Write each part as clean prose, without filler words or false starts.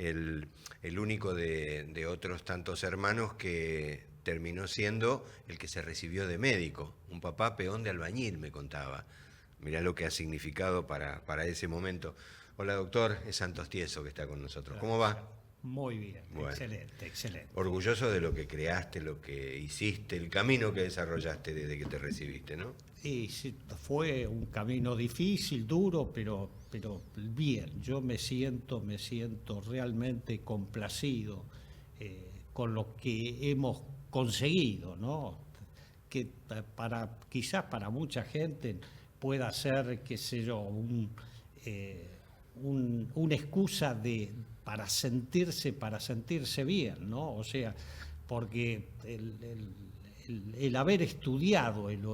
el único de otros tantos hermanos que terminó siendo el que se recibió de médico. Un papá peón de albañil, me contaba. Mirá lo que ha significado para ese momento. Hola doctor, es Santos Tieso que está con nosotros. ¿Cómo va? Muy bien, Bueno, excelente, excelente. orgulloso de lo que creaste, lo que hiciste, el camino que desarrollaste desde que te recibiste, ¿no? Y sí, fue un camino difícil, duro, pero bien. Yo me siento realmente complacido con lo que hemos conseguido, ¿no? Que quizás para mucha gente pueda ser, qué sé yo, una excusa para sentirse bien, ¿no? O sea, porque el haber estudiado el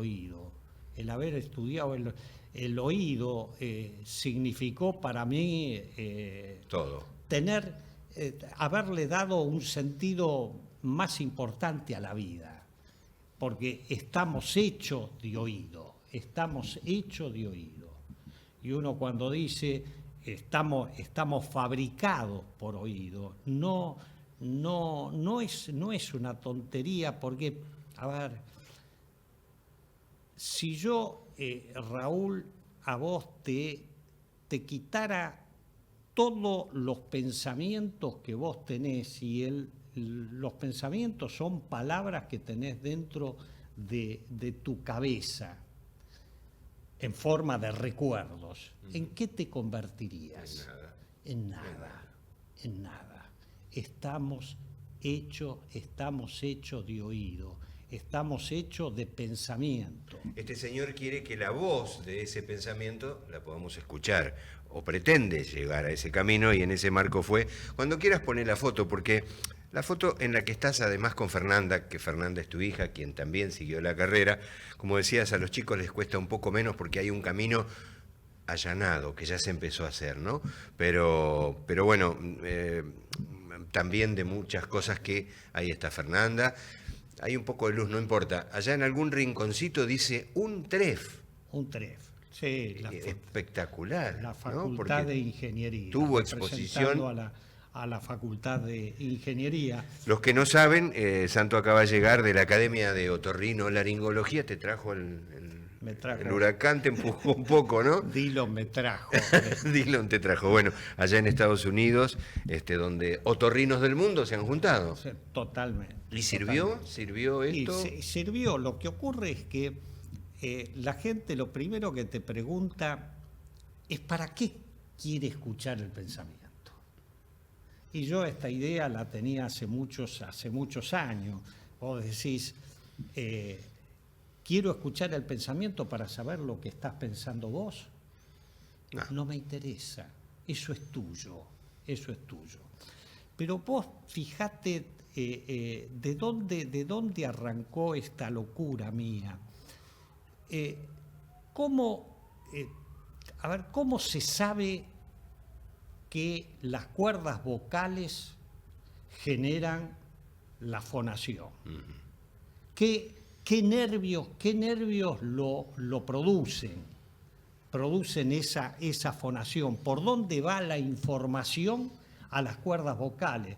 oído significó para mí Todo. haberle dado un sentido más importante a la vida, porque estamos hechos de oído. Y uno cuando dice estamos fabricados por oído, no es una tontería, porque, a ver, si yo, Raúl, a vos te quitara todos los pensamientos que vos tenés, y los pensamientos son palabras que tenés dentro de tu cabeza, en forma de recuerdos, ¿en qué te convertirías? En nada. En nada. Estamos hechos de oído, estamos hechos de pensamiento. Este señor quiere que la voz de ese pensamiento la podamos escuchar, o pretende llegar a ese camino, y en ese marco fue. Cuando quieras poner la foto, porque la foto en la que estás además con Fernanda, que Fernanda es tu hija, quien también siguió la carrera, como decías, a los chicos les cuesta un poco menos porque hay un camino allanado que ya se empezó a hacer, ¿no? Pero bueno, también de muchas cosas que ahí está Fernanda. Hay un poco de luz, no importa. Allá en algún rinconcito dice un tref. Un tref. Sí, espectacular. La Facultad, ¿no?, de Ingeniería. Tuvo exposición a la Facultad de Ingeniería. Los que no saben, Santo acaba de llegar de la Academia de Otorrinolaringología, te trajo el huracán, te empujó un poco, ¿no? Dillon me trajo. Dillon te trajo. Bueno, allá en Estados Unidos, donde otorrinos del mundo se han juntado. Sí, totalmente. ¿Y sirvió? Totalmente. ¿Sirvió esto? Y sirvió. Lo que ocurre es que la gente lo primero que te pregunta es ¿para qué quiere escuchar el pensamiento? Y yo esta idea la tenía hace muchos años. Vos decís, quiero escuchar el pensamiento para saber lo que estás pensando vos. No me interesa, eso es tuyo. Pero vos fijate de dónde arrancó esta locura mía. ¿Cómo se sabe que las cuerdas vocales generan la fonación? ¿Qué nervios lo producen esa fonación? ¿Por dónde va la información a las cuerdas vocales?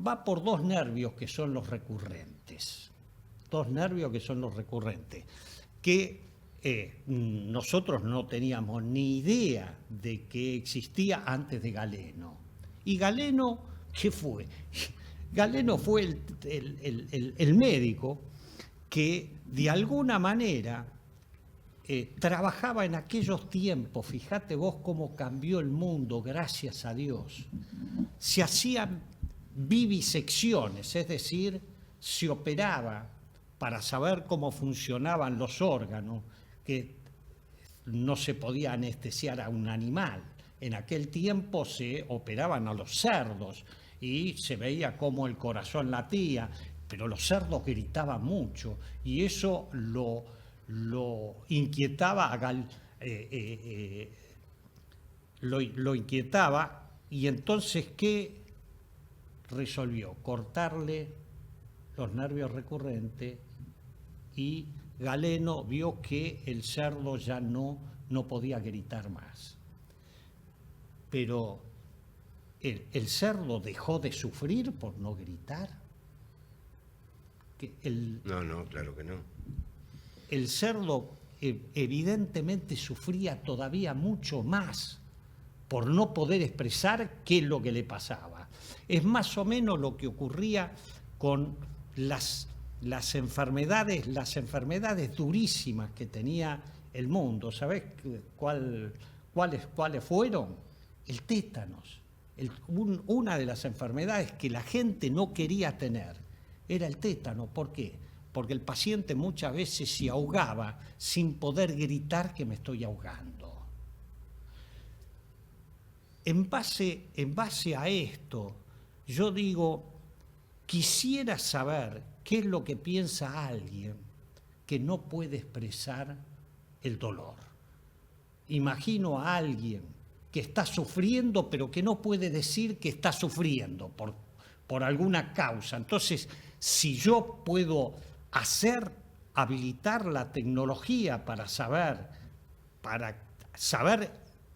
Va por dos nervios que son los recurrentes. Que nosotros no teníamos ni idea de que existía antes de Galeno. ¿Y Galeno qué fue? Galeno fue el médico que de alguna manera trabajaba en aquellos tiempos. Fíjate vos cómo cambió el mundo, gracias a Dios. Se hacían vivisecciones, es decir, se operaba para saber cómo funcionaban los órganos, que no se podía anestesiar a un animal. En aquel tiempo se operaban a los cerdos y se veía cómo el corazón latía, pero los cerdos gritaban mucho y eso lo inquietaba lo inquietaba, y entonces ¿qué resolvió? Cortarle los nervios recurrentes, y Galeno vio que el cerdo ya no podía gritar más. Pero el cerdo dejó de sufrir por no gritar. No, claro que no. El cerdo evidentemente sufría todavía mucho más por no poder expresar qué es lo que le pasaba. Es más o menos lo que ocurría con las enfermedades durísimas que tenía el mundo. ¿Sabés cuáles fueron? El tétanos. Una de las enfermedades que la gente no quería tener era el tétano. ¿Por qué? Porque el paciente muchas veces se ahogaba sin poder gritar que me estoy ahogando. En base a esto, yo digo, quisiera saber qué es lo que piensa alguien que no puede expresar el dolor. Imagino a alguien que está sufriendo, pero que no puede decir que está sufriendo por alguna causa. Entonces, si yo puedo habilitar la tecnología para saber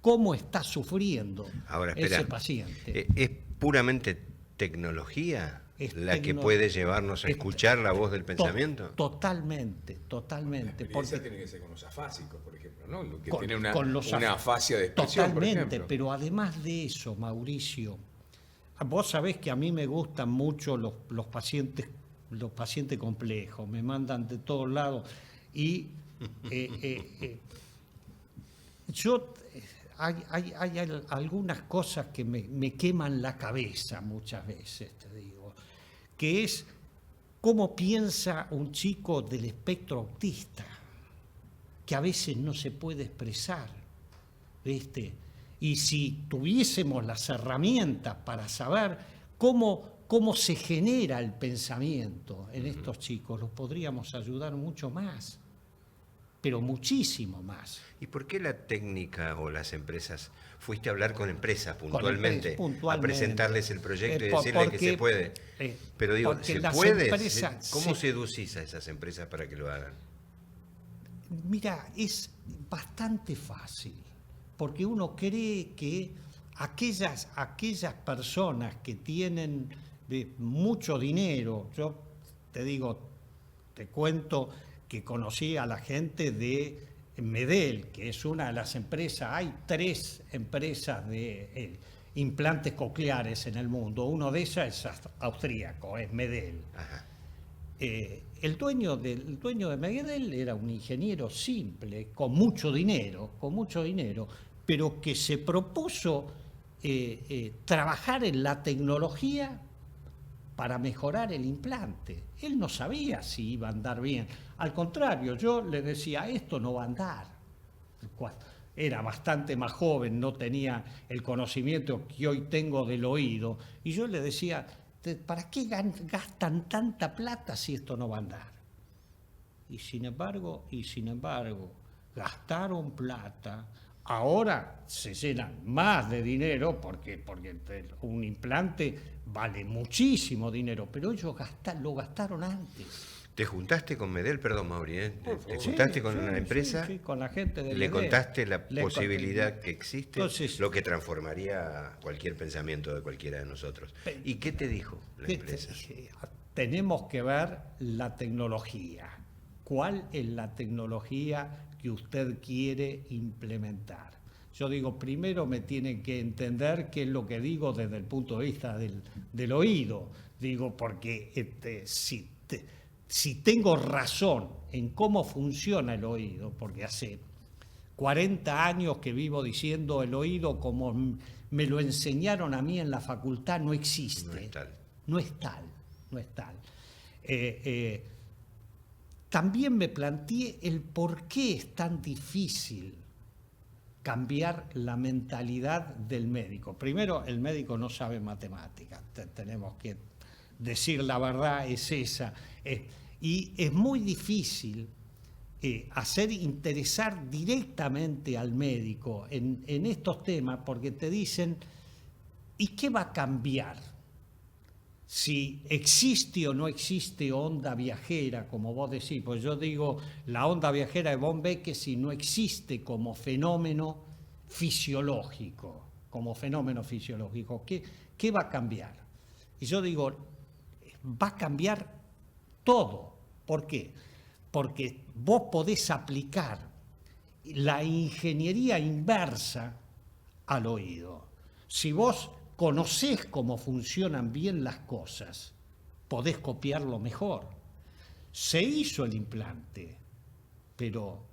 cómo está sufriendo Ahora, espera, ese paciente. ¿Es puramente tecnología que ¿no? puede llevarnos a escuchar la voz del pensamiento? Totalmente. La experiencia Porque tiene que ser con los afásicos, por ejemplo, ¿no? Lo que con- tiene una, con los una afasia de expresión, por totalmente, ejemplo. pero además de eso, Mauricio, vos sabés que a mí me gustan mucho los pacientes complejos, me mandan de todos lados y hay algunas cosas que me queman la cabeza muchas veces, te digo, que es cómo piensa un chico del espectro autista, que a veces no se puede expresar, ¿viste? Y si tuviésemos las herramientas para saber cómo se genera el pensamiento en estos chicos, los podríamos ayudar mucho más, pero muchísimo más. ¿Y por qué la técnica o las empresas? Fuiste a hablar con empresas puntualmente, puntualmente. a presentarles el proyecto y Por- decirles que porque- se puede. Pero digo, porque ¿se las puede? empresas ¿Cómo seducís a esas empresas para que lo hagan? Mira, es bastante fácil, porque uno cree que aquellas personas que tienen mucho dinero, yo te cuento que conocí a la gente de Medel, que es una de las empresas, hay 3 empresas de implantes cocleares en el mundo, uno de ellas es austríaco, es Medel. Ajá. El dueño de Medel era un ingeniero simple, con mucho dinero, pero que se propuso trabajar en la tecnología para mejorar el implante. Él no sabía si iba a andar bien. Al contrario, yo le decía, esto no va a andar. Era bastante más joven, no tenía el conocimiento que hoy tengo del oído. Y yo le decía, ¿para qué gastan tanta plata si esto no va a andar? Y sin embargo, gastaron plata. Ahora se llenan más de dinero porque un implante vale muchísimo dinero, pero ellos lo gastaron antes. ¿Te juntaste con Medel? Perdón, Mauri, ¿eh? ¿Te Sí, juntaste con sí, una empresa? Sí, con la gente de ¿Le Medel. contaste la Le posibilidad conté. que existe? Entonces, lo que transformaría cualquier pensamiento de cualquiera de nosotros. ¿Y qué te dijo la empresa? tenemos que ver la tecnología. ¿Cuál es la tecnología que usted quiere implementar? Yo digo, primero me tienen que entender qué es lo que digo desde el punto de vista del oído. Digo, porque si tengo razón en cómo funciona el oído, porque hace 40 años que vivo diciendo el oído como me lo enseñaron a mí en la facultad, no existe. No es tal. También me planteé el por qué es tan difícil cambiar la mentalidad del médico. Primero, el médico no sabe matemáticas, tenemos que decir la verdad, es esa. Y es muy difícil hacer interesar directamente al médico en estos temas, porque te dicen, ¿y qué va a cambiar? Si existe o no existe onda viajera, como vos decís, pues yo digo, la onda viajera de von Beeke si no existe como fenómeno fisiológico, como fenómeno fisiológico. ¿Qué va a cambiar? Y yo digo, va a cambiar todo. ¿Por qué? Porque vos podés aplicar la ingeniería inversa al oído. Si vos conocés cómo funcionan bien las cosas, podés copiarlo mejor. Se hizo el implante, pero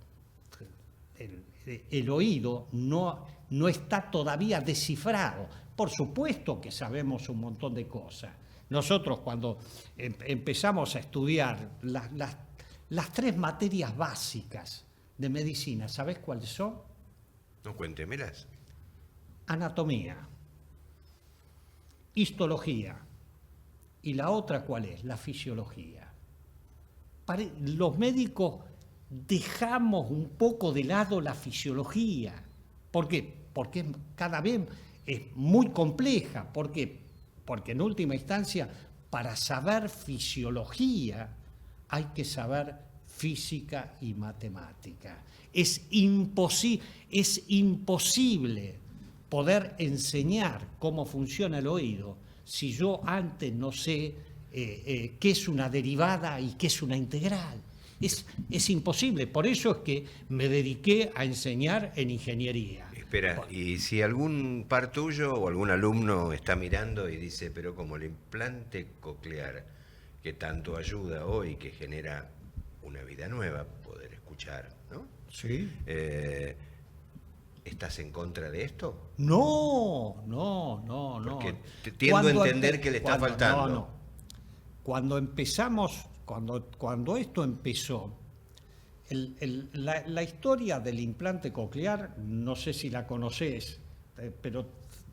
el oído no está todavía descifrado. Por supuesto que sabemos un montón de cosas. Nosotros cuando empezamos a estudiar las 3 materias básicas de medicina, ¿sabés cuáles son? No, cuéntemelas. Anatomía, histología, y la otra, ¿cuál es? La fisiología. Los médicos dejamos un poco de lado la fisiología. ¿Por qué? Porque cada vez es muy compleja. ¿Por qué? Porque en última instancia, para saber fisiología, hay que saber física y matemática. Es imposible poder enseñar cómo funciona el oído si yo antes no sé qué es una derivada y qué es una integral. Es imposible. Por eso es que me dediqué a enseñar en ingeniería. Espera, y si algún par tuyo o algún alumno está mirando y dice, pero como el implante coclear que tanto ayuda hoy, que genera una vida nueva, poder escuchar, ¿no? Sí. ¿Estás en contra de esto? No. Porque tiendo a entender que le está faltando. No. Cuando empezamos, cuando esto empezó, la historia del implante coclear, no sé si la conocés, pero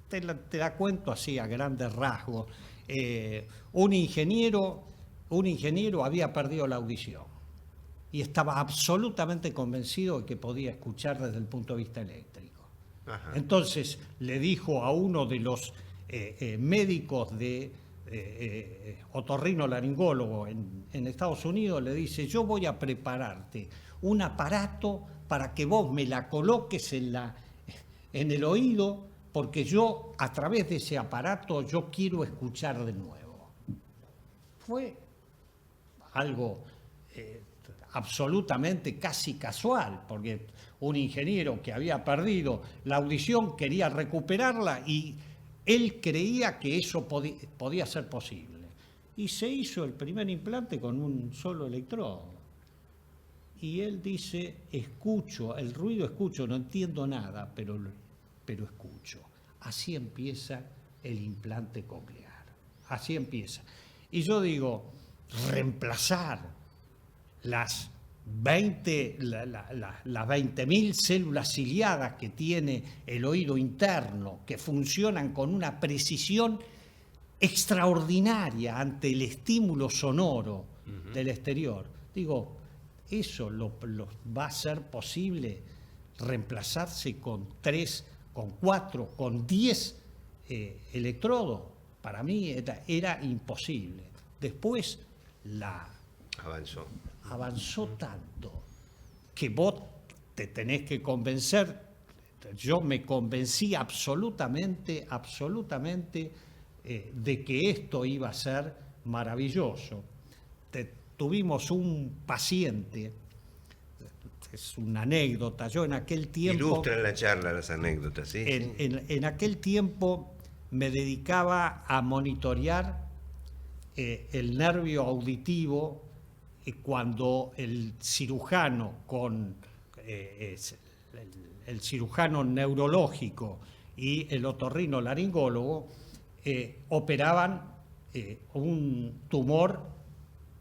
te la cuento así a grandes rasgos. Un ingeniero había perdido la audición y estaba absolutamente convencido de que podía escuchar desde el punto de vista eléctrico. Ajá. Entonces le dijo a uno de los médicos de otorrinolaringólogo en Estados Unidos, le dice, yo voy a prepararte un aparato para que vos me la coloques en el oído, porque yo a través de ese aparato yo quiero escuchar de nuevo. Fue algo absolutamente casi casual, porque un ingeniero que había perdido la audición quería recuperarla y él creía que eso podía ser posible. Y se hizo el primer implante con un solo electrodo. Y él dice, escucho, el ruido escucho, no entiendo nada, pero escucho. Así empieza el implante coclear. Así empieza. Y yo digo, reemplazar las 20.000 células ciliadas que tiene el oído interno, que funcionan con una precisión extraordinaria ante el estímulo sonoro del exterior. Digo, eso lo va a ser posible reemplazarse con 3, con 4, con 10 electrodos. Para mí era imposible. Después avanzó tanto que vos te tenés que convencer. Yo me convencí absolutamente de que esto iba a ser maravilloso. Tuvimos un paciente, es una anécdota, yo en aquel tiempo... Ilustra en la charla las anécdotas, ¿sí? En aquel tiempo me dedicaba a monitorear el nervio auditivo cuando el cirujano el cirujano neurológico y el otorrinolaringólogo operaban un tumor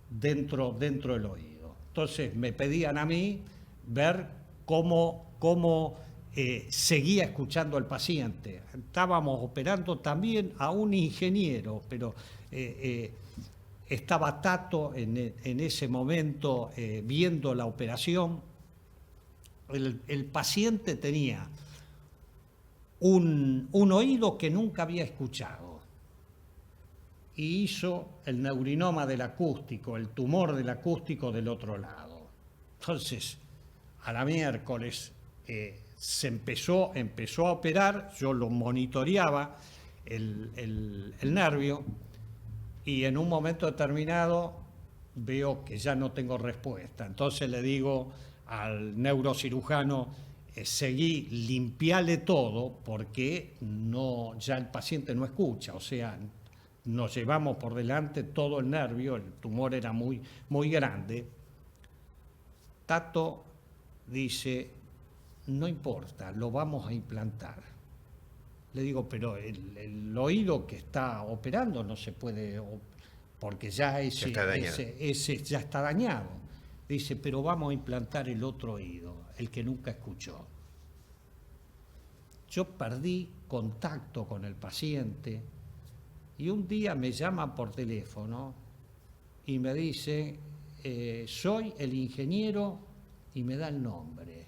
dentro del oído. Entonces me pedían a mí ver cómo seguía escuchando al paciente. Estábamos operando también a un ingeniero, pero estaba Tato en ese momento viendo la operación. El paciente tenía un oído que nunca había escuchado y hizo el neurinoma del acústico, el tumor del acústico del otro lado. Entonces, a la miércoles se empezó a operar, yo lo monitoreaba el nervio y en un momento determinado veo que ya no tengo respuesta. Entonces le digo al neurocirujano, seguí, limpiale todo porque no, ya el paciente no escucha, o sea, nos llevamos por delante todo el nervio, el tumor era muy, muy grande. Tato dice, no importa, lo vamos a implantar. Le digo, pero el oído que está operando no se puede, porque ya ese ya está dañado. Dice, pero vamos a implantar el otro oído, el que nunca escuchó. Yo perdí contacto con el paciente y un día me llaman por teléfono y me dice, soy el ingeniero, y me da el nombre.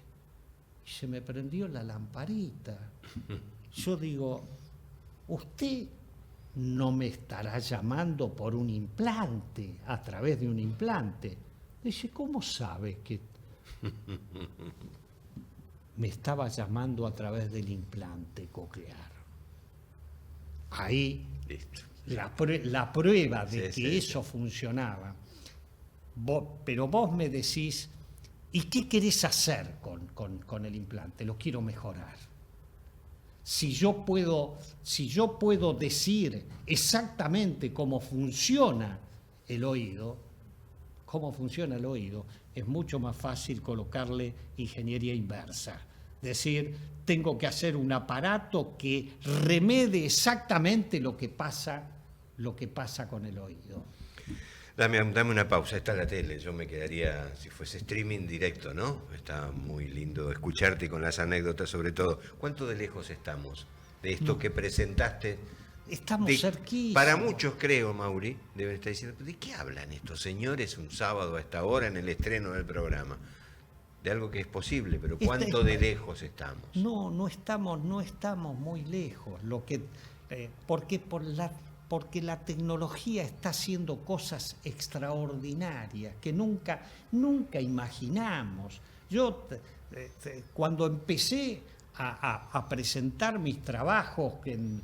Y se me prendió la lamparita. Yo digo, usted no me estará llamando por un implante, a través de un implante. Dice, ¿cómo sabe que me estaba llamando a través del implante coclear? Ahí la prueba de que eso funcionaba. Pero vos me decís, ¿y qué querés hacer con el implante? Lo quiero mejorar. Si yo puedo decir exactamente cómo funciona el oído, es mucho más fácil colocarle ingeniería inversa. Es decir, tengo que hacer un aparato que remede exactamente lo que pasa con el oído. Dame una pausa, está la tele, yo me quedaría, si fuese streaming directo, ¿no? Está muy lindo escucharte con las anécdotas sobre todo. ¿Cuánto de lejos estamos de esto que presentaste? Estamos cerquísimos. Para muchos, creo, Mauri, deben estar diciendo, ¿de qué hablan estos señores un sábado a esta hora en el estreno del programa? De algo que es posible, pero ¿cuánto de lejos estamos? No estamos muy lejos. Porque la tecnología está haciendo cosas extraordinarias que nunca imaginamos. Yo, cuando empecé a presentar mis trabajos en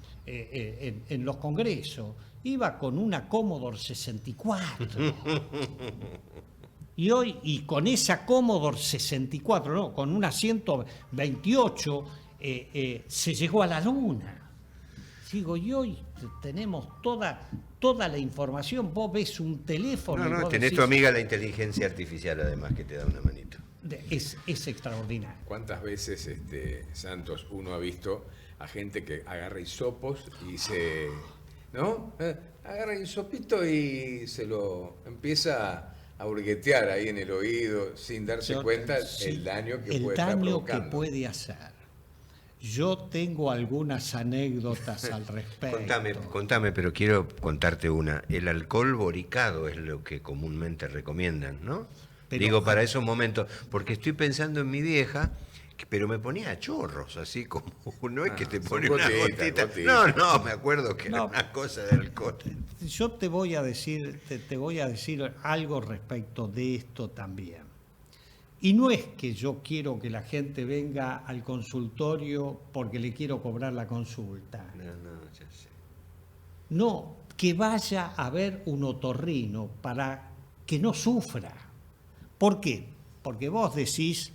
los congresos, iba con una Commodore 64. Y con esa Commodore 64, no, con una 128, se llegó a la Luna. Digo, y hoy tenemos toda la información. Vos ves un teléfono. No, tenés tu amiga la inteligencia artificial, además, que te da una manito. Es extraordinario. ¿Cuántas veces, Santos, uno ha visto a gente que agarra hisopos y agarra hisopito y se lo empieza a hurguetear ahí en el oído sin darse cuenta el daño que puede estar provocando? El daño que puede hacer. Yo tengo algunas anécdotas al respecto. Contame, pero quiero contarte una. El alcohol boricado es lo que comúnmente recomiendan, ¿no? Digo, para esos momentos, porque estoy pensando en mi vieja, pero me ponía a chorros, así como, no es que te pone una gotita. No, me acuerdo que era una cosa de alcohol. Yo te voy a decir algo respecto de esto también. Y no es que yo quiero que la gente venga al consultorio porque le quiero cobrar la consulta. No, ya sé. No, que vaya a ver un otorrino para que no sufra. ¿Por qué? Porque vos decís,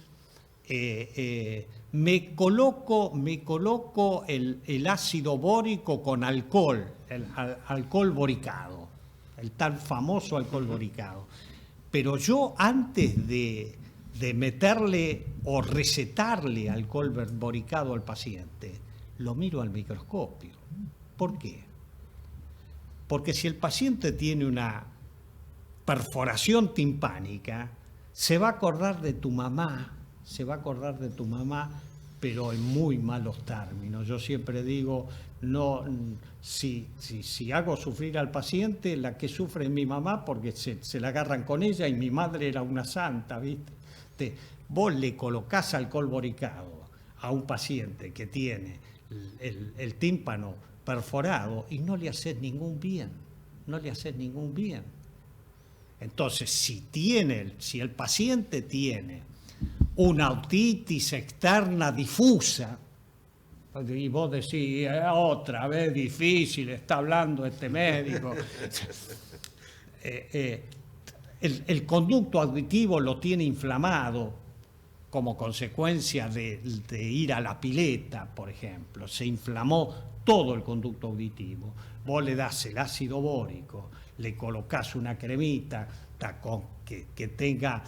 me coloco el ácido bórico con alcohol, el alcohol boricado, el tan famoso alcohol boricado. Pero yo antes de meterle o recetarle alcohol boricado al paciente, lo miro al microscopio. ¿Por qué? Porque si el paciente tiene una perforación timpánica, se va a acordar de tu mamá, pero en muy malos términos. Yo siempre digo, no, si hago sufrir al paciente, la que sufre es mi mamá porque se la agarran con ella y mi madre era una santa, ¿viste? Vos le colocás alcohol boricado a un paciente que tiene el tímpano perforado y no le haces ningún bien. Entonces, si el paciente tiene una otitis externa difusa, y vos decís, otra vez difícil, está hablando este médico. El conducto auditivo lo tiene inflamado como consecuencia de ir a la pileta, por ejemplo. Se inflamó todo el conducto auditivo. Vos le das el ácido bórico, le colocás una cremita que tenga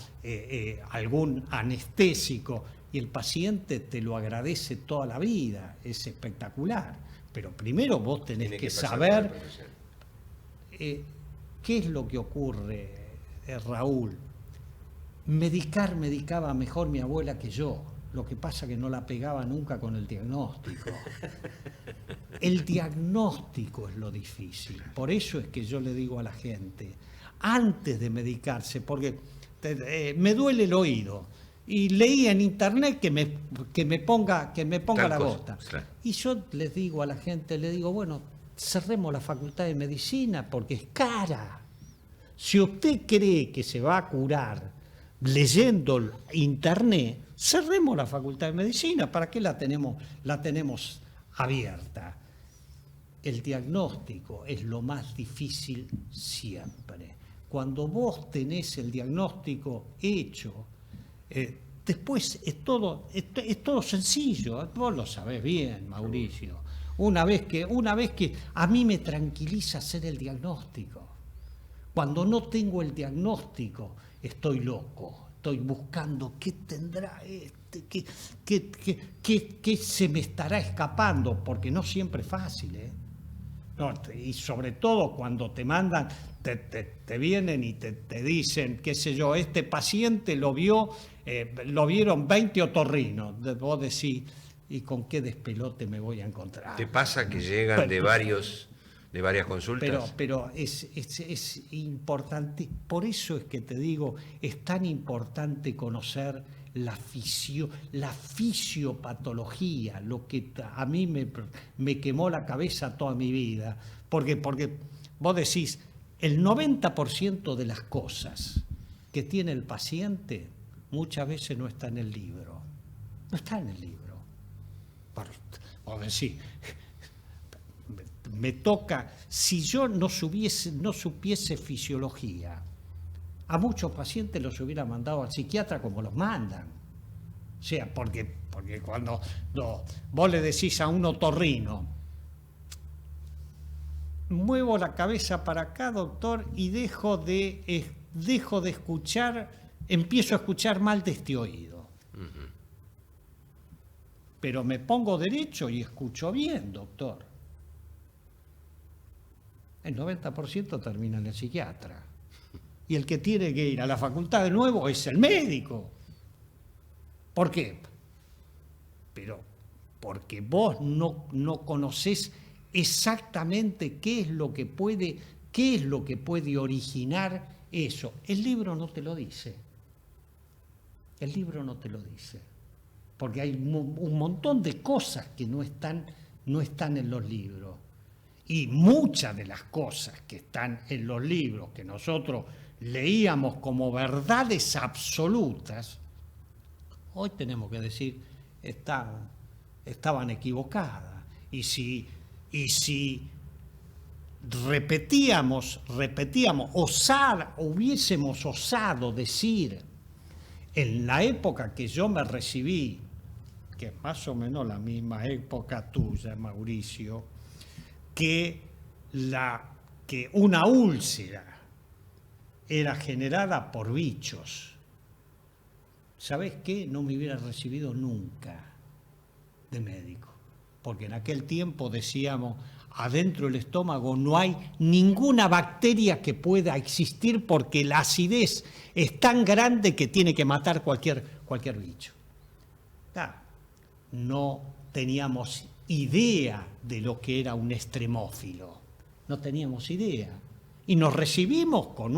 algún anestésico, y el paciente te lo agradece toda la vida. Es espectacular. Pero primero vos tenés que saber qué es lo que ocurre, Raúl. Medicaba mejor mi abuela que yo. Lo que pasa que no la pegaba nunca con el diagnóstico. El diagnóstico es lo difícil. Por eso es que yo le digo a la gente, antes de medicarse, porque me duele el oído, y leí en internet que me ponga la gota. Claro. Y yo les digo a la gente, bueno, cerremos la facultad de medicina porque es cara. Si usted cree que se va a curar leyendo internet, cerremos la facultad de medicina. ¿Para qué la tenemos abierta? El diagnóstico es lo más difícil siempre. Cuando vos tenés el diagnóstico hecho, después es todo sencillo. Vos lo sabés bien, Mauricio. Una vez que a mí me tranquiliza hacer el diagnóstico. Cuando no tengo el diagnóstico, estoy loco. Estoy buscando qué tendrá qué se me estará escapando, porque no siempre es fácil, ¿eh? No, y sobre todo cuando te mandan, te vienen y te dicen, qué sé yo, este paciente lo vieron 20 otorrinos. Vos decís, ¿y con qué despelote me voy a encontrar? ¿Te pasa que llegan de varias consultas? Pero es importante, por eso es que te digo, es tan importante conocer la fisiopatología, lo que a mí me quemó la cabeza toda mi vida, porque vos decís, el 90% de las cosas que tiene el paciente muchas veces no está en el libro. No está en el libro. Vos decís, me toca, si yo no supiese fisiología, a muchos pacientes los hubiera mandado al psiquiatra como los mandan. O sea, porque cuando vos le decís a un otorrino, muevo la cabeza para acá, doctor, y dejo de escuchar, empiezo a escuchar mal de este oído. Uh-huh. Pero me pongo derecho y escucho bien, doctor. El 90% termina en el psiquiatra. Y el que tiene que ir a la facultad de nuevo es el médico. ¿Por qué? Pero porque vos no conocés exactamente qué es lo que puede originar eso. El libro no te lo dice. El libro no te lo dice. Porque hay un montón de cosas que no están en los libros. Y muchas de las cosas que están en los libros que nosotros leíamos como verdades absolutas, hoy tenemos que decir, estaban equivocadas. Y si hubiésemos osado decir en la época que yo me recibí, que es más o menos la misma época tuya, Mauricio, que una úlcera era generada por bichos, ¿sabés qué? No me hubiera recibido nunca de médico, porque en aquel tiempo decíamos, adentro del estómago no hay ninguna bacteria que pueda existir porque la acidez es tan grande que tiene que matar cualquier bicho. No teníamos idea de lo que era un extremófilo, no teníamos idea. Y nos recibimos con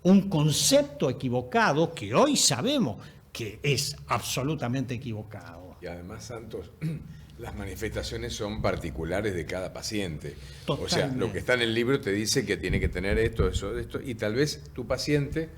un concepto equivocado que hoy sabemos que es absolutamente equivocado. Y además, Santos, las manifestaciones son particulares de cada paciente. Totalmente. O sea, lo que está en el libro te dice que tiene que tener esto, y tal vez tu paciente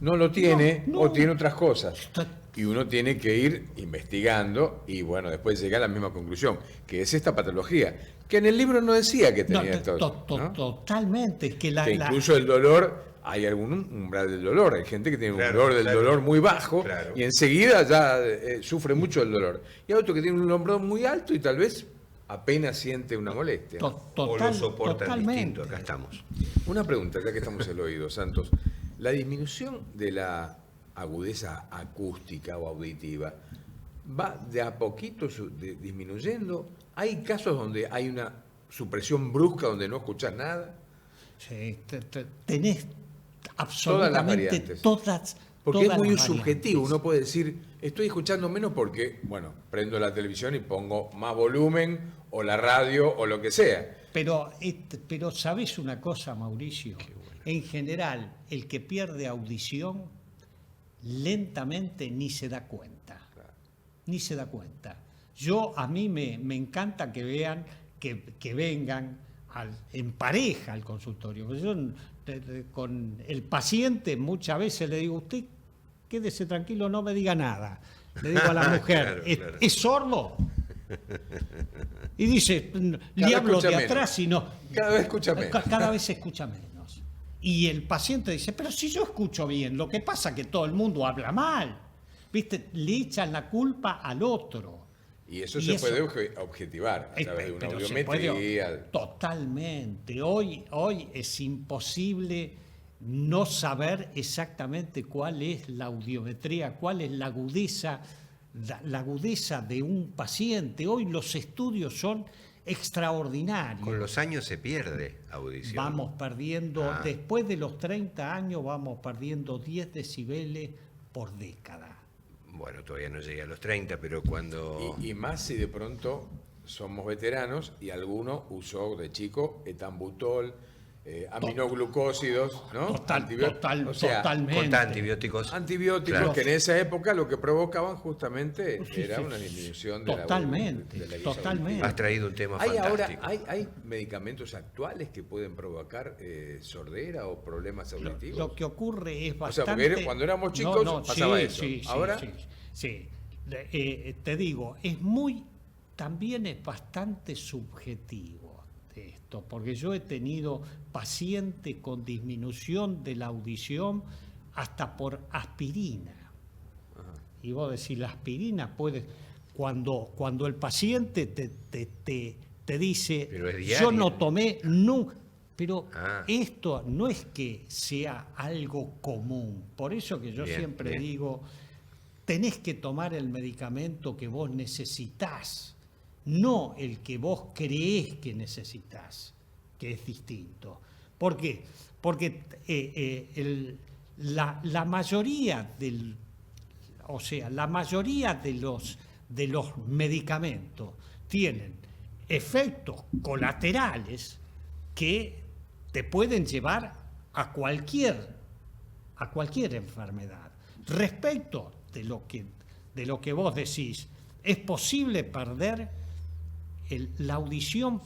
no lo tiene No, no. o tiene otras cosas. Y uno tiene que ir investigando y bueno, después llegar a la misma conclusión, que es esta patología, que en el libro no decía que tenía esto. ¿No? Totalmente. Es que que incluso el dolor, hay algún umbral del dolor, hay gente que tiene un dolor del dolor muy bajo y enseguida ya sufre mucho el dolor. Y hay otro que tiene un hombro muy alto y tal vez apenas siente una molestia. O lo soportan distinto, acá estamos. Una pregunta, ya que estamos en el oído, Santos. La disminución de la agudeza acústica o auditiva va de a poquito disminuyendo. ¿Hay casos donde hay una supresión brusca, donde no escuchas nada? Sí, tenés absolutamente todas. Porque es muy subjetivo. Uno puede decir, estoy escuchando menos porque, bueno, prendo la televisión y pongo más volumen, o la radio, o lo que sea. Pero ¿sabés una cosa, Mauricio? En general, el que pierde audición, lentamente ni se da cuenta. Claro. Ni se da cuenta. A mí me encanta que vean, que vengan en pareja al consultorio. Yo con el paciente muchas veces le digo, usted quédese tranquilo, no me diga nada. Le digo a la mujer, claro. ¿Es sordo? Y dice, le hablo de atrás y no. Cada vez escucha menos. Cada vez se escucha menos. Y el paciente dice, pero si yo escucho bien, lo que pasa es que todo el mundo habla mal. ¿Viste? Le echan la culpa al otro. Y eso se puede objetivar a través de una audiometría. Totalmente. Hoy es imposible no saber exactamente cuál es la audiometría, cuál es la agudeza de un paciente. Hoy los estudios son extraordinarios. Con los años se pierde audición. Vamos perdiendo, después de los 30 años, vamos perdiendo 10 decibeles por década. Bueno, todavía no llegué a los 30, pero cuando... Y más si de pronto somos veteranos y alguno usó de chico etambutol, aminoglucósidos, ¿no? Totalmente. Con antibióticos. Antibióticos claro. Que en esa época lo que provocaban justamente era una disminución de totalmente. Has traído un tema fantástico. ¿Hay medicamentos actuales que pueden provocar sordera o problemas auditivos? Lo que ocurre es bastante... O sea, porque cuando éramos chicos pasaba eso. Ahora... Sí. Te digo, también es bastante subjetivo esto, porque yo he tenido pacientes con disminución de la audición hasta por aspirina. Ajá. Y vos decís, la aspirina puede... Cuando el paciente te dice, yo no tomé nunca... Pero esto no es que sea algo común. Por eso que yo siempre digo, tenés que tomar el medicamento que vos necesitás, no el que vos creés que necesitas, que es distinto. ¿Por qué? Porque la mayoría de los medicamentos tienen efectos colaterales que te pueden llevar a cualquier enfermedad. Respecto de lo que vos decís, es posible perder la audición.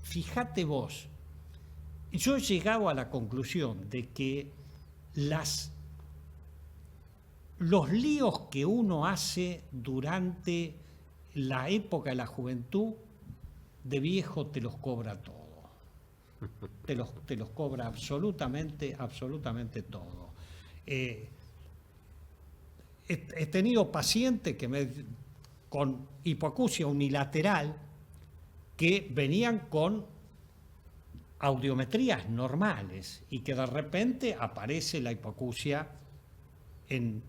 Fíjate vos, yo he llegado a la conclusión de que los líos que uno hace durante la época de la juventud, de viejo te los cobra todo. Te los cobra absolutamente todo. He tenido pacientes con hipoacusia unilateral que venían con audiometrías normales y que de repente aparece la hipoacusia en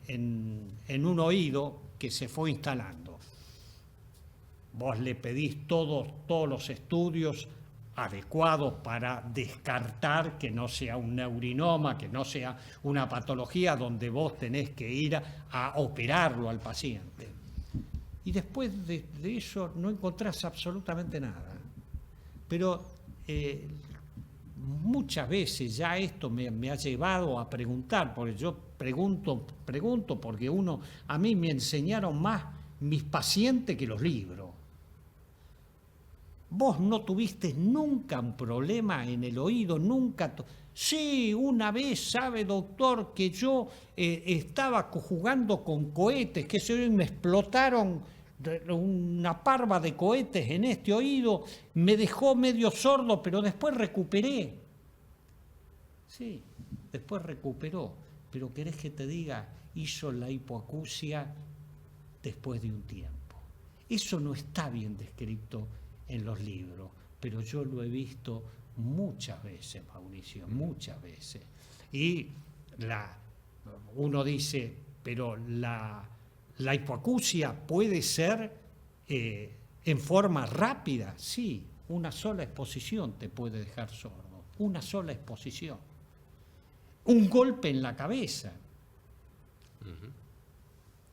un oído que se fue instalando. Vos le pedís todos los estudios adecuados para descartar que no sea un neurinoma, que no sea una patología donde vos tenés que ir a operarlo al paciente. Y después de eso no encontrás absolutamente nada. Pero muchas veces ya esto me ha llevado a preguntar, porque yo pregunto porque a mí me enseñaron más mis pacientes que los libros. vos no tuviste nunca un problema en el oído, nunca... Sí, una vez, sabe doctor, que yo estaba jugando con cohetes, que se me explotaron una parva de cohetes en este oído, me dejó medio sordo, pero después recuperé. Sí, después recuperó, pero querés que te diga, hizo la hipoacusia después de un tiempo. Eso no está bien descrito en los libros, pero yo lo he visto muchas veces, Mauricio, muchas veces. Y uno dice, pero la hipoacusia puede ser en forma rápida. Sí, una sola exposición te puede dejar sordo, una sola exposición. Un golpe en la cabeza.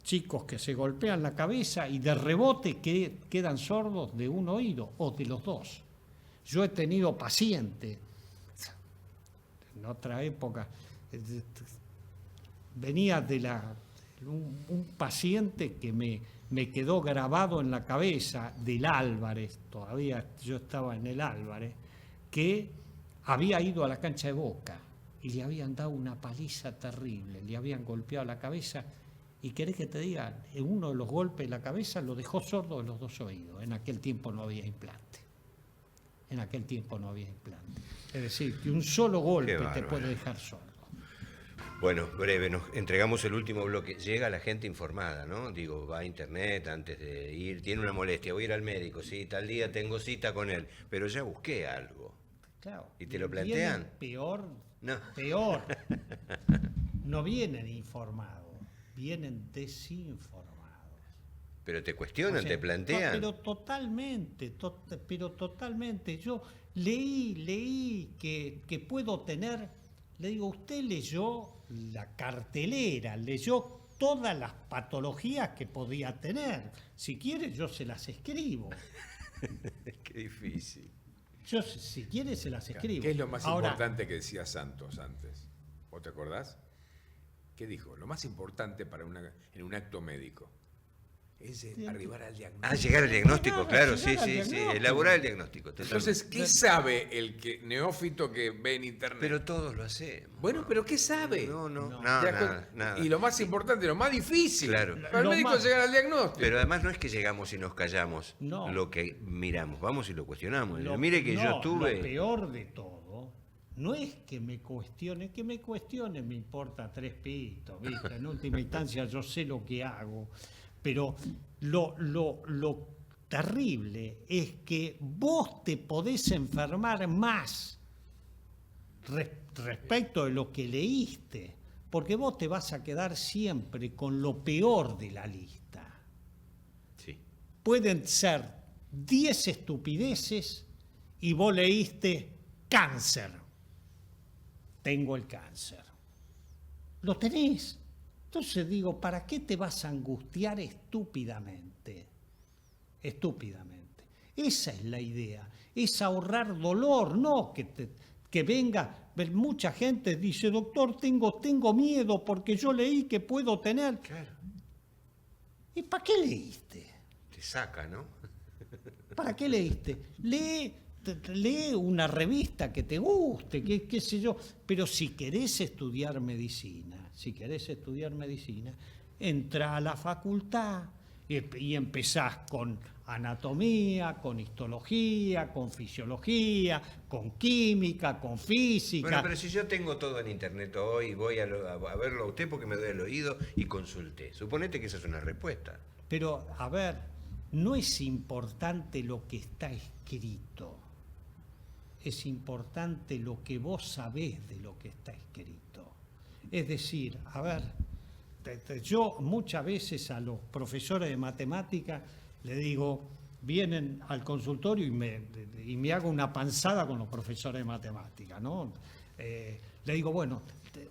Chicos que se golpean la cabeza y de rebote quedan sordos de un oído o de los dos. Yo he tenido pacientes, en otra época, venía un paciente que me quedó grabado en la cabeza del Álvarez, todavía yo estaba en el Álvarez, que había ido a la cancha de Boca y le habían dado una paliza terrible, le habían golpeado la cabeza y querés que te diga, en uno de los golpes de la cabeza lo dejó sordo de los dos oídos, en aquel tiempo no había implante. En aquel tiempo no había implante. Es decir, que un solo golpe te puede dejar sordo. Bueno, breve, nos entregamos el último bloque. Llega la gente informada, ¿no? Digo, va a internet antes de ir, tiene una molestia, voy a ir al médico, sí, tal día tengo cita con él, pero ya busqué algo. Claro. ¿Y te lo plantean? Peor. No. Peor. No vienen informados, vienen desinformados. Pero te cuestionan, O sea, te plantean. Pero totalmente, pero totalmente. Yo leí que puedo tener, le digo, usted leyó la cartelera, leyó todas las patologías que podía tener. Si quiere, yo se las escribo. Qué difícil. Yo, si quiere, se las escribo. ¿Qué es lo más Ahora, importante que decía Santos antes? ¿Vos te acordás? ¿Qué dijo? Lo más importante en un acto médico es arribar al diagnóstico. Llegar al diagnóstico, claro, sí, llegar al sí, diagnóstico. elaborar el diagnóstico. Entonces, ¿qué sabe el neófito que ve en internet? Pero todos lo hacemos. Bueno, pero ¿qué sabe? No, ¿Te nada, das cuenta? nada. Y lo más importante, lo más difícil, Claro. para el Lo médico más- es llegar al diagnóstico. Pero además no es que llegamos y nos callamos No. lo que miramos, vamos y lo cuestionamos. Mire que no, yo estuve... Lo peor de todo no es que me cuestione, me importa tres pitos, ¿viste? En última instancia yo sé lo que hago, pero lo terrible es que vos te podés enfermar más respecto de lo que leíste, porque vos te vas a quedar siempre con lo peor de la lista. Sí. Pueden ser 10 estupideces y vos leíste cáncer. Tengo el cáncer. Lo tenés. Entonces digo, ¿para qué te vas a angustiar estúpidamente? Estúpidamente. Esa es la idea. Es ahorrar dolor, no que venga. Mucha gente dice, doctor, tengo miedo porque yo leí que puedo tener. Claro. ¿Y para qué leíste? Te saca, ¿no? ¿Para qué leíste? Lee una revista que te guste, qué sé yo. Pero si querés estudiar medicina, entra a la facultad y empezás con anatomía, con histología, con fisiología, con química, con física. Bueno, pero si yo tengo todo en internet hoy, voy a verlo a usted porque me duele el oído y consulté. Suponete que esa es una respuesta. Pero, a ver, no es importante lo que está escrito. Es importante lo que vos sabés de lo que está escrito. Es decir, a ver, yo muchas veces a los profesores de matemática le digo, vienen al consultorio y me hago una panzada con los profesores de matemática, ¿no? Le digo, bueno,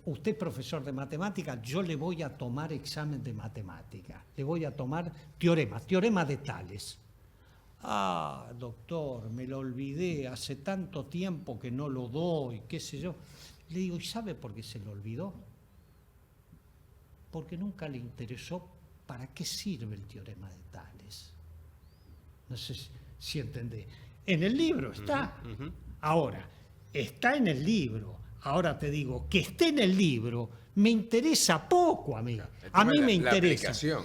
usted es profesor de matemática, yo le voy a tomar examen de matemática, le voy a tomar teorema de Tales. Ah, doctor, me lo olvidé, hace tanto tiempo que no lo doy, qué sé yo. Le digo, ¿y sabe por qué se lo olvidó? Porque nunca le interesó para qué sirve el teorema de Tales. No sé si entendés. En el libro está. Ahora, está en el libro. Ahora te digo, que esté en el libro me interesa poco a mí. A mí me La interesa. aplicación.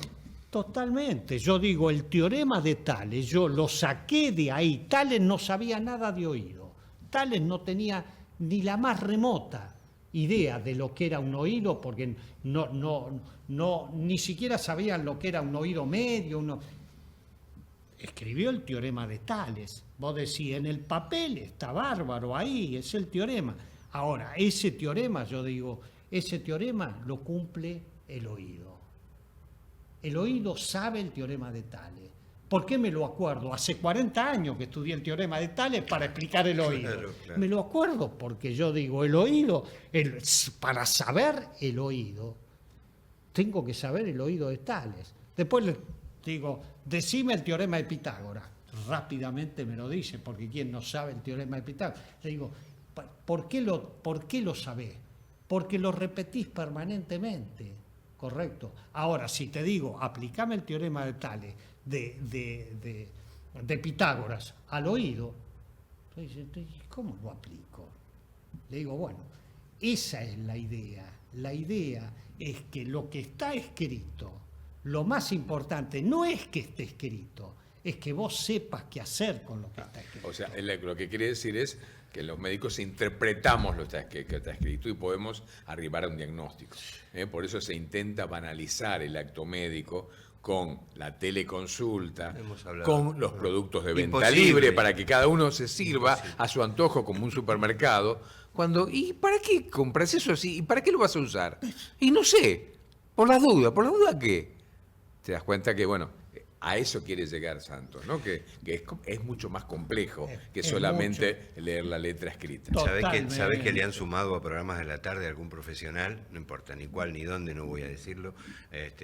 Totalmente. Yo digo, el teorema de Tales, yo lo saqué de ahí. Tales no sabía nada de oído. Tales no tenía ni la más remota idea de lo que era un oído, porque ni siquiera sabían lo que era un oído medio. Escribió el teorema de Tales. Vos decís, en el papel está bárbaro, ahí es el teorema. Ahora, ese teorema, yo digo, ese teorema lo cumple el oído. El oído sabe el teorema de Tales. ¿Por qué me lo acuerdo? Hace 40 años que estudié el teorema de Tales para explicar el oído. Claro. Me lo acuerdo porque yo digo, el oído, para saber el oído, tengo que saber el oído de Tales. Después le digo, decime el teorema de Pitágoras. Rápidamente me lo dice, porque ¿quién no sabe el teorema de Pitágoras? Le digo, ¿por qué lo sabés? Porque lo repetís permanentemente. Correcto. Ahora, si te digo, aplicame el teorema de Tales de Pitágoras al oído, entonces, ¿cómo lo aplico? Le digo, bueno, esa es la idea. La idea es que lo que está escrito, lo más importante no es que esté escrito, es que vos sepas qué hacer con lo que está escrito. O sea, lo que quiere decir es que los médicos interpretamos lo que está escrito y podemos arribar a un diagnóstico. Por eso se intenta banalizar el acto médico con la teleconsulta, con los productos de venta libre, para que cada uno se sirva a su antojo como un supermercado. ¿Y para qué compras eso así? ¿Y para qué lo vas a usar? Y no sé, por la duda qué. Te das cuenta que, bueno, a eso quiere llegar Santos, ¿no? Que es mucho más complejo que solamente leer la letra escrita. ¿Sabés que le han sumado a programas de la tarde a algún profesional? No importa ni cuál ni dónde, no voy a decirlo.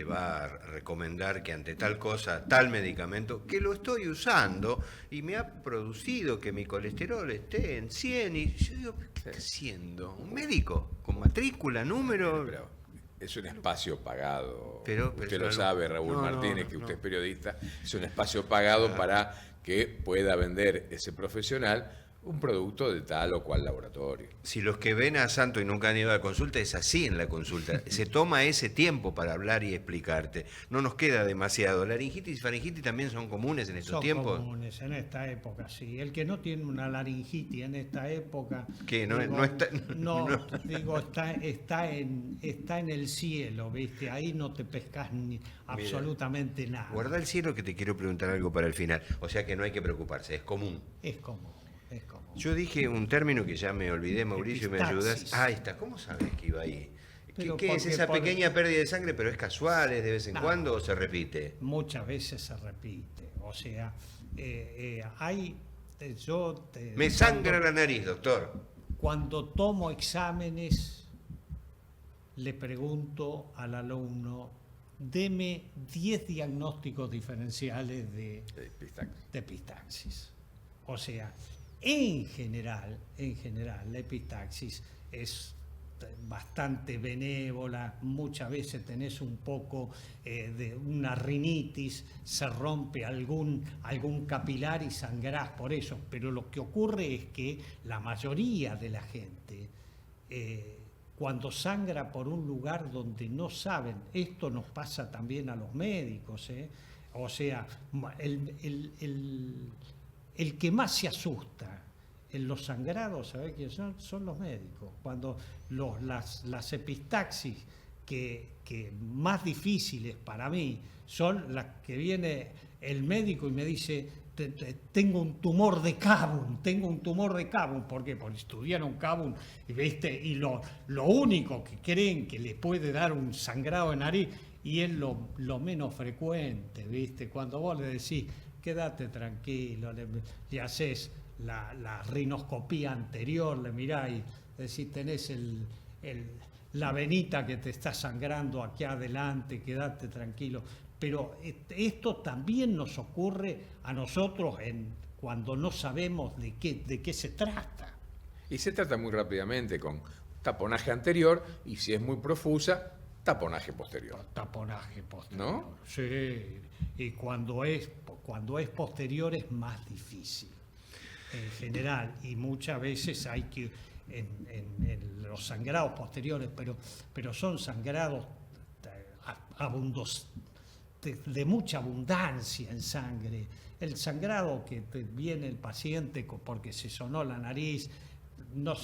Va a recomendar que ante tal cosa, tal medicamento, que lo estoy usando y me ha producido que mi colesterol esté en 100. Y yo digo, ¿qué está haciendo? ¿Un médico? ¿Con matrícula, número? Pero es un espacio pagado. Pero usted lo sabe, Raúl Martínez, que usted es periodista. Es un espacio pagado para que pueda vender ese profesional un producto de tal o cual laboratorio. Si los que ven a Santo y nunca han ido a la consulta, es así en la consulta. Se toma ese tiempo para hablar y explicarte. No nos queda demasiado. Laringitis y faringitis también son comunes en estos tiempos. Son comunes en esta época, sí. El que no tiene una laringitis en esta época... ¿Qué? Está en el cielo, ¿viste? Ahí no te pescas absolutamente nada. Guarda el cielo, que te quiero preguntar algo para el final. O sea que no hay que preocuparse, es común. Es común. Yo dije un término que ya me olvidé, Mauricio, ¿me ayudas? Ahí está, ¿cómo sabes que iba ahí? ¿Qué es esa pequeña pérdida de sangre, pero es casual, es de vez en cuando o se repite? Muchas veces se repite, o sea, Me sangra la nariz, doctor. Cuando tomo exámenes, le pregunto al alumno, deme 10 diagnósticos diferenciales de epistaxis. O sea, en general, la epistaxis es bastante benévola, muchas veces tenés un poco de una rinitis, se rompe algún capilar y sangrás por eso, pero lo que ocurre es que la mayoría de la gente, cuando sangra por un lugar donde no saben, esto nos pasa también a los médicos, o sea, el que más se asusta en los sangrados, ¿sabés quiénes son? Son los médicos. Cuando las epistaxis que más difíciles para mí son las que viene el médico y me dice, tengo un tumor de Cabum. ¿Por qué? Porque estudiaron Cabum, ¿viste? Y lo único que creen que le puede dar un sangrado de nariz, y es lo menos frecuente, ¿viste? Cuando vos le decís, quédate tranquilo, le haces la rinoscopía anterior, le mirás y decís, tenés la venita que te está sangrando aquí adelante, quédate tranquilo. Pero esto también nos ocurre a nosotros cuando no sabemos de qué se trata. Y se trata muy rápidamente con taponaje anterior y, si es muy profusa, taponaje posterior. ¿No? Sí, y cuando es posterior es más difícil. en general, y muchas veces hay que, en los sangrados posteriores, pero son sangrados de mucha abundancia en sangre. El sangrado que viene el paciente porque se sonó la nariz, no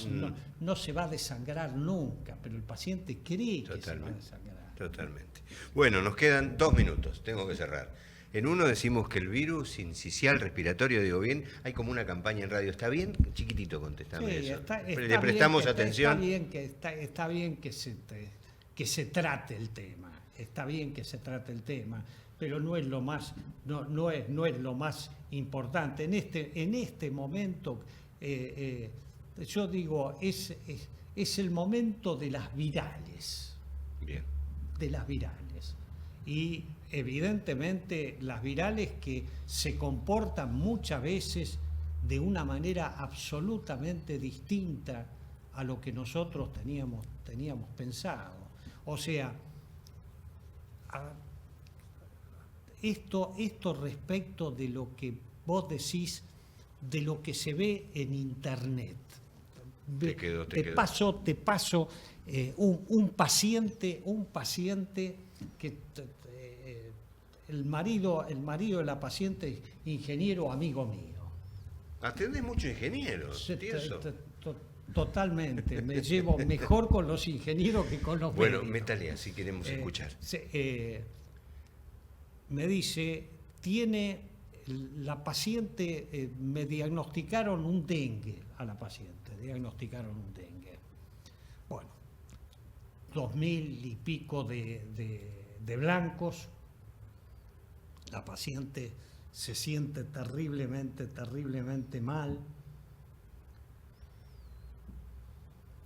se va a desangrar nunca, pero el paciente cree que se va a desangrar. Totalmente. Bueno, nos quedan 2 minutos, tengo que cerrar. En uno decimos que el virus sincicial respiratorio, digo bien, hay como una campaña en radio, ¿está bien? Chiquitito, contestame Sí, eso. está Le prestamos bien atención. Está bien que se trate el tema, está bien que se trate el tema, pero no es lo más, no es lo más importante. En este momento, yo digo, es el momento de las virales. Bien. De las virales. Y evidentemente las virales que se comportan muchas veces de una manera absolutamente distinta a lo que nosotros teníamos pensado. O sea, esto respecto de lo que vos decís, de lo que se ve en Internet. Te paso un paciente que el marido de la paciente es ingeniero amigo mío. Atendés mucho ingenieros, eso. Totalmente, me llevo mejor con los ingenieros que con los Bueno, médicos. métale, si queremos escuchar. Me dice, la paciente, me diagnosticaron un dengue a la paciente, Bueno, 2000 y pico de blancos, la paciente se siente terriblemente mal.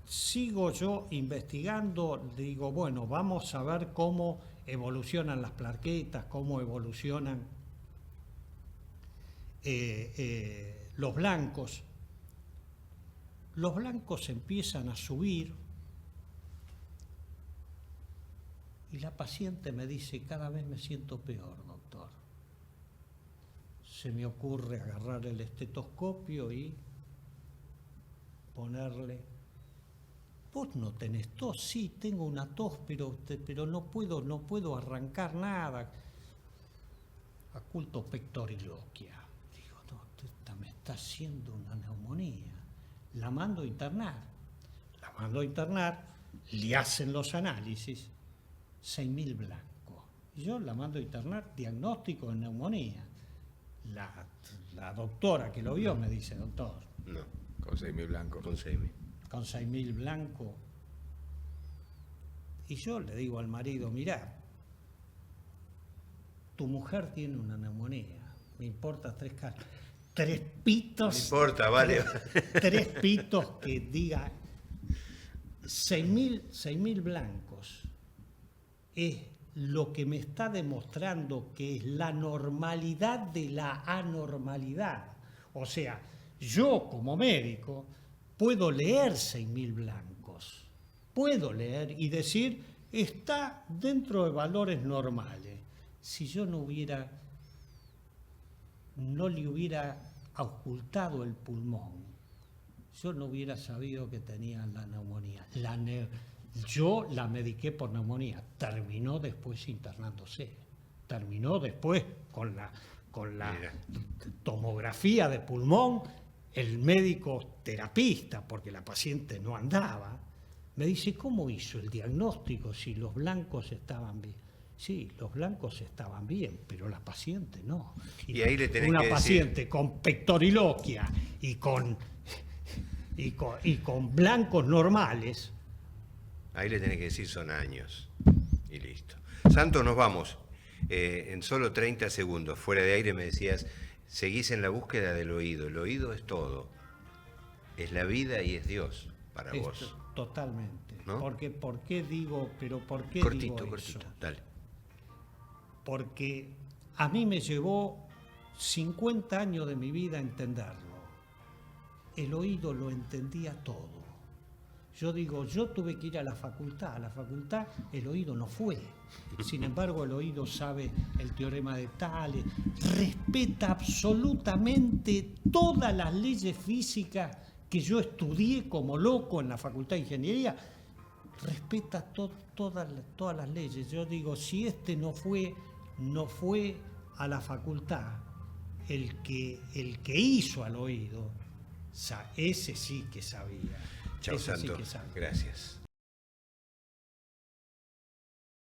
Sigo yo investigando, digo, bueno, vamos a ver cómo evolucionan las plaquetas, cómo evolucionan los blancos. Los blancos empiezan a subir y la paciente me dice, cada vez me siento peor, doctor. Se me ocurre agarrar el estetoscopio y ponerle. ¿Vos no tenés tos? Sí, tengo una tos, pero no puedo arrancar nada. Oculto pectoriloquia. Digo, no, esta me está haciendo una neumonía. La mando a internar. Le hacen los análisis, 6.000 blancos. Y yo la mando a internar, diagnóstico de neumonía. La doctora que lo vio me dice, doctor. No, Con 6.000 blancos. con 6.000. Con 6.000 blancos. Y yo le digo al marido, mirá, tu mujer tiene una neumonía, me importa 3 casos. 3 pitos. No importa, vale. 3 pitos que diga 6.000 blancos. Es lo que me está demostrando que es la normalidad de la anormalidad. O sea, yo como médico puedo leer 6.000 blancos, puedo leer y decir, está dentro de valores normales. Si yo no le hubiera ocultado el pulmón, yo no hubiera sabido que tenía la neumonía. Yo la mediqué por neumonía, terminó después internándose, terminó después con la tomografía de pulmón. El médico terapista, porque la paciente no andaba, me dice, ¿cómo hizo el diagnóstico si los blancos estaban bien? Sí, los blancos estaban bien, pero la paciente no. Y ahí le tenés una que paciente con pectoriloquia y con blancos normales. Ahí le tenés que decir son años. Y listo. Santos, nos vamos. En solo 30 segundos. Fuera de aire me decías, seguís en la búsqueda del oído. El oído es todo. Es la vida y es Dios para vos. Totalmente. ¿No? ¿Por qué digo Cortito, eso? dale. Porque a mí me llevó 50 años de mi vida entenderlo. El oído lo entendía todo. Yo digo, yo tuve que ir a la facultad el oído no fue. Sin embargo, el oído sabe el teorema de Tales, respeta absolutamente todas las leyes físicas que yo estudié como loco en la Facultad de Ingeniería, respeta todas las leyes. Yo digo, si no fue a la facultad el que hizo al oído, ese sí que sabía. Chao, Ese sí Santo. que sabía. Gracias.